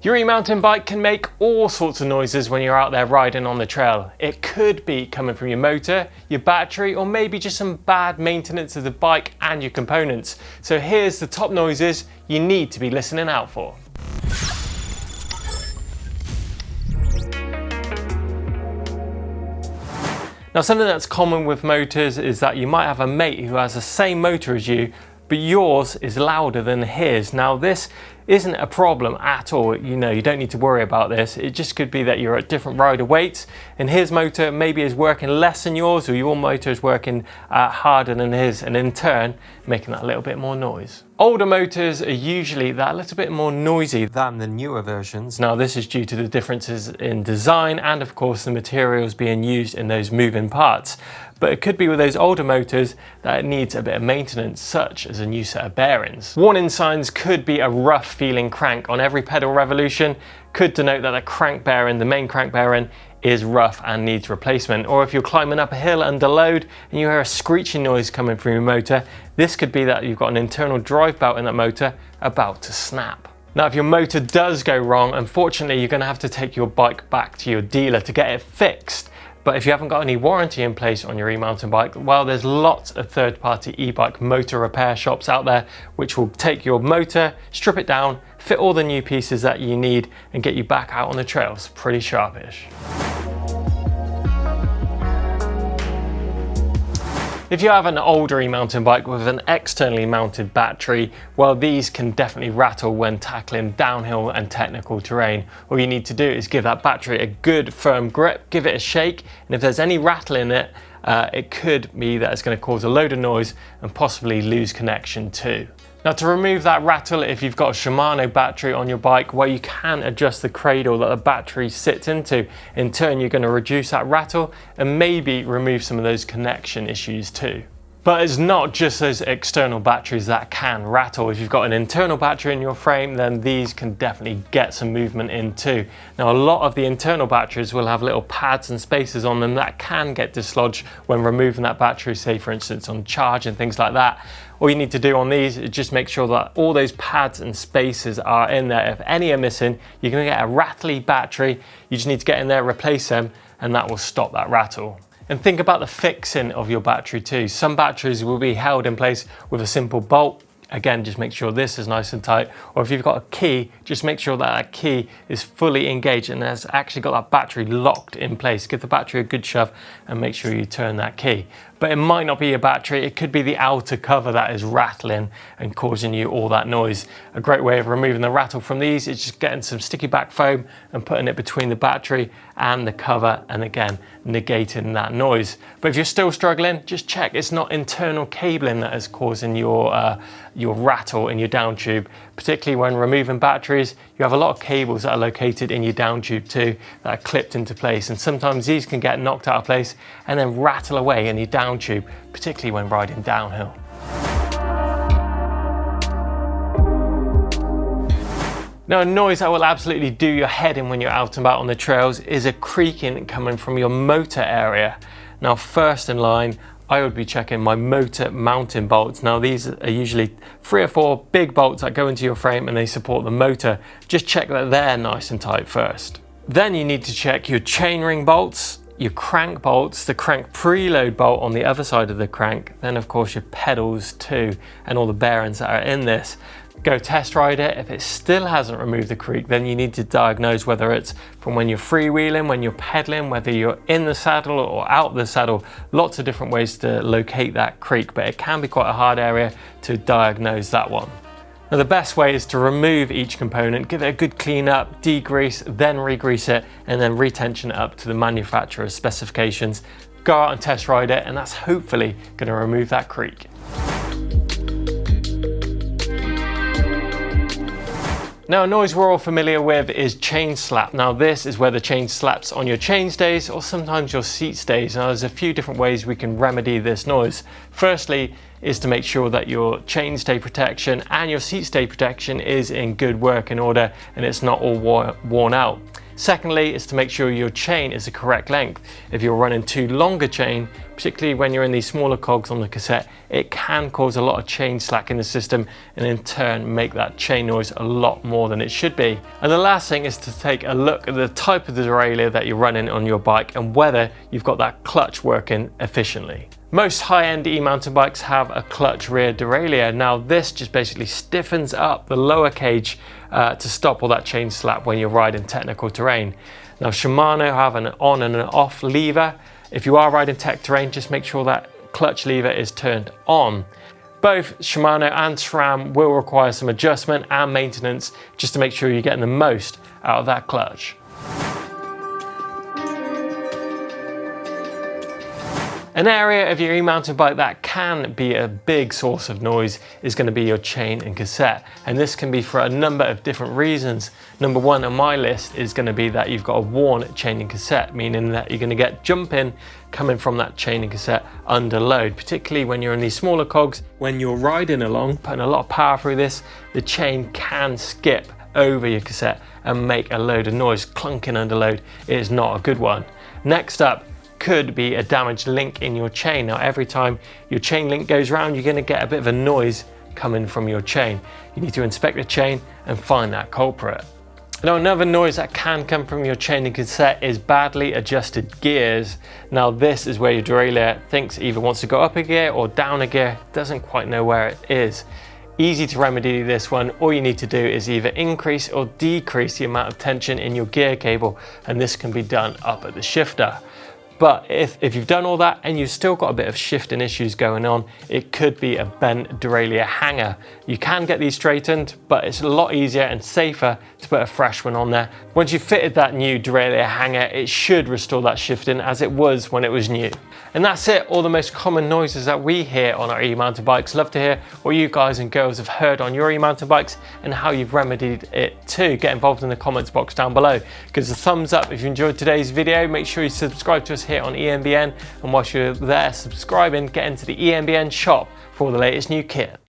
Your e-mountain bike can make all sorts of noises when you're out there riding on the trail. It could be coming from your motor, your battery, or maybe just some bad maintenance of the bike and your components. So here's the top noises you need to be listening out for. Now, something that's common with motors is that you might have a mate who has the same motor as you, but yours is louder than his. Now, this isn't a problem at all. You don't need to worry about this. It just could be that you're at different rider weights and his motor maybe is working less than yours, or your motor is working harder than his, and in turn making that little bit more noise. Older motors are usually that little bit more noisy than the newer versions. Now, this is due to the differences in design and of course the materials being used in those moving parts. But it could be with those older motors that it needs a bit of maintenance, such as a new set of bearings. Warning signs could be a rough feeling crank on every pedal revolution, could denote that the crank bearing, the main crank bearing, is rough and needs replacement. Or if you're climbing up a hill under load and you hear a screeching noise coming from your motor, this could be that you've got an internal drive belt in that motor about to snap. Now, if your motor does go wrong, unfortunately, you're gonna have to take your bike back to your dealer to get it fixed. But if you haven't got any warranty in place on your e-mountain bike, well, there's lots of third-party e-bike motor repair shops out there which will take your motor, strip it down, fit all the new pieces that you need and get you back out on the trails pretty sharpish. If you have an older e-mountain bike with an externally mounted battery, well, these can definitely rattle when tackling downhill and technical terrain. All you need to do is give that battery a good firm grip, give it a shake, and if there's any rattle in it, it could be that it's going to cause a load of noise and possibly lose connection too. Now, to remove that rattle, if you've got a Shimano battery on your bike, well, you can adjust the cradle that the battery sits into. In turn, you're going to reduce that rattle and maybe remove some of those connection issues too. But it's not just those external batteries that can rattle. If you've got an internal battery in your frame, then these can definitely get some movement in too. Now, a lot of the internal batteries will have little pads and spaces on them that can get dislodged when removing that battery, say for instance on charge and things like that. All you need to do on these is just make sure that all those pads and spaces are in there. If any are missing, you're going to get a rattly battery. You just need to get in there, replace them, and that will stop that rattle. And think about the fixing of your battery too. Some batteries will be held in place with a simple bolt. Again, just make sure this is nice and tight. Or if you've got a key, just make sure that that key is fully engaged and has actually got that battery locked in place. Give the battery a good shove and make sure you turn that key. But it might not be a battery, it could be the outer cover that is rattling and causing you all that noise. A great way of removing the rattle from these is just getting some sticky back foam and putting it between the battery and the cover, and again, negating that noise. But if you're still struggling, just check it's not internal cabling that is causing your rattle in your down tube. Particularly when removing batteries, you have a lot of cables that are located in your down tube too that are clipped into place, and sometimes these can get knocked out of place and then rattle away in your down tube, particularly when riding downhill. Now, a noise that will absolutely do your head in when you're out and about on the trails is a creaking coming from your motor area. Now, first in line, I would be checking my motor mounting bolts. Now, these are usually 3 or 4 big bolts that go into your frame and they support the motor. Just check that they're nice and tight first. Then you need to check your chainring bolts, your crank bolts, the crank preload bolt on the other side of the crank, then of course your pedals too, and all the bearings that are in this. Go test ride it. If it still hasn't removed the creak, then you need to diagnose whether it's from when you're freewheeling, when you're pedaling, whether you're in the saddle or out the saddle. Lots of different ways to locate that creak, but it can be quite a hard area to diagnose that one. Now, the best way is to remove each component, give it a good clean up, degrease, then re-grease it, and then retension it up to the manufacturer's specifications. Go out and test ride it, and that's hopefully going to remove that creak. Now, a noise we're all familiar with is chain slap. Now, this is where the chain slaps on your chain stays or sometimes your seat stays. Now, there's a few different ways we can remedy this noise. Firstly, is to make sure that your chain stay protection and your seat stay protection is in good working order and it's not all worn out. Secondly is to make sure your chain is the correct length. If you're running too long a chain, particularly when you're in these smaller cogs on the cassette, it can cause a lot of chain slack in the system and in turn make that chain noise a lot more than it should be. And the last thing is to take a look at the type of the derailleur that you're running on your bike and whether you've got that clutch working efficiently. Most high-end e-mountain bikes have a clutch rear derailleur. Now this just basically stiffens up the lower cage to stop all that chain slap when you're riding technical terrain. Now Shimano have an on and an off lever. If you are riding tech terrain, just make sure that clutch lever is turned on. Both Shimano and SRAM will require some adjustment and maintenance just to make sure you're getting the most out of that clutch. An area of your e-mountain bike that can be a big source of noise is going to be your chain and cassette, and this can be for a number of different reasons. Number one on my list is going to be that you've got a worn chain and cassette, meaning that you're going to get jumping coming from that chain and cassette under load, particularly when you're in these smaller cogs. When you're riding along, putting a lot of power through this, the chain can skip over your cassette and make a load of noise. Clunking under load is not a good one. Next up could be a damaged link in your chain. Now every time your chain link goes round, you're going to get a bit of a noise coming from your chain. You need to inspect the chain and find that culprit. Now another noise that can come from your chain and cassette is badly adjusted gears. Now this is where your derailleur thinks it either wants to go up a gear or down a gear, doesn't quite know where it is. Easy to remedy this one. All you need to do is either increase or decrease the amount of tension in your gear cable, and this can be done up at the shifter. But if you've done all that and you've still got a bit of shifting issues going on, it could be a bent derailleur hanger. You can get these straightened, but it's a lot easier and safer to put a fresh one on there. Once you've fitted that new derailleur hanger, it should restore that shifting as it was when it was new. And that's it, all the most common noises that we hear on our e-mountain bikes. Love to hear what you guys and girls have heard on your e-mountain bikes and how you've remedied it too. Get involved in the comments box down below. Give us a thumbs up if you enjoyed today's video. Make sure you subscribe to us here on EMBN, and whilst you're there subscribing, get into the EMBN shop for all the latest new kit.